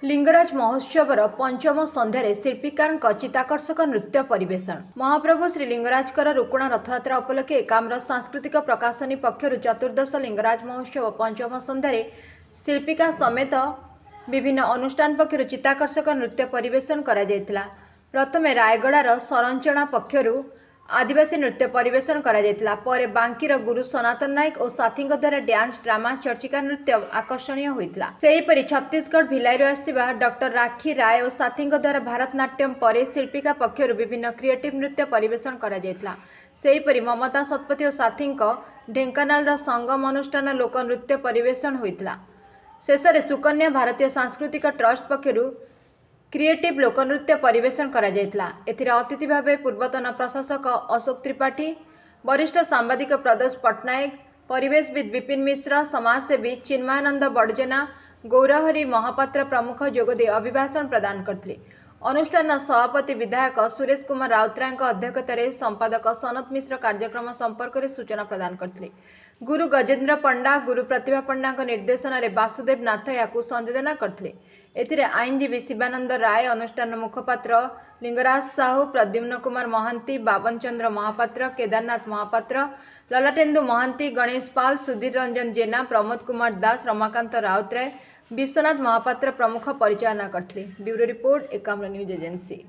लिंगराज महोत्सवर पंचम संध्यारे शिल्पीकार चित्ताकर्षक नृत्य परिवेषण। महाप्रभु श्री लिंगराजकर रुकुणा रथयात्रा उपलक्षे एकाम्र सांस्कृतिक प्रकाशनी पक्षर चतुर्दश लिंगराज महोत्सव पंचम संध्यारे शिल्पीका समेत विभिन्न अनुष्ठान पक्षर चित्ताकर्षक नृत्य परिवेषण करा जायतिला। प्रथमे रायगड़ार सरंचना पक्षर आदिवासी नृत्य परिवेषण करा जायतिला। परे बांकीर गुरु सनातन नायक और साथीଙ୍କ द्वारा डांस ड्रामा चर्चिका नृत्य आकर्षणीय होइतिला। सेहीपरि छत्तीसगढ़ भिलाईरु आसिथिबा डॉक्टर राखी राय और साथीଙ୍କ द्वारा भारतनाट्यम परे शिल्पीका पक्षर विभिन्न क्रिएटिव नृत्य परिवेषण करा जायतिला। सेहीपरि ममता शतपथी और साथीଙ୍କ ढेंकानालर संगम अनुष्ठान लोक नृत्य परिवेषण होइतिला। शेषरे सुकन्या भारतीय सांस्कृतिक ट्रस्ट पक्षर क्रिएटिव लोकनृत्य परिवेषण करा जायतिला। एथिरे अतिथि भावे पूर्वतन प्रशासक अशोक त्रिपाठी, वरिष्ठ सांबादिक प्रदोष पट्टनायक, परिवेशविद विपिन मिश्र, समाजसेवी चिन्मयानंद बड़जेना, गौरहरी महापात्र प्रमुख जोगदे अभिभाषण प्रदान करथिले। अनुष्ठान सभापति विधायक सुरेश कुमार राउतरायଙ୍କ अध्यक्षतार संपादक सनत मिश्र कार्यक्रम संपर्क में सूचना प्रदान करथिले। गुरु गजेन्द्र पंडा, गुरु प्रतिभा पंडा निर्देशन में वासुदेव नाथ या संयोजना करथिले। एथिरे आईनजीवी शिवानंद राय, अनुष्ठान मुखपात्र लिंगराज साहू, प्रद्युम्न कुमार महांती, बाबन चंद्र महापात्र, केदारनाथ महापात्र, ललाटेन्दु महांती, गणेश पाल, सुधीर रंजन जेना, प्रमोद कुमार दास, रमाकांत राउतराय, विश्वनाथ महापात्र प्रमुख परिचालना करथिले। Bureau report Ekamra news agency.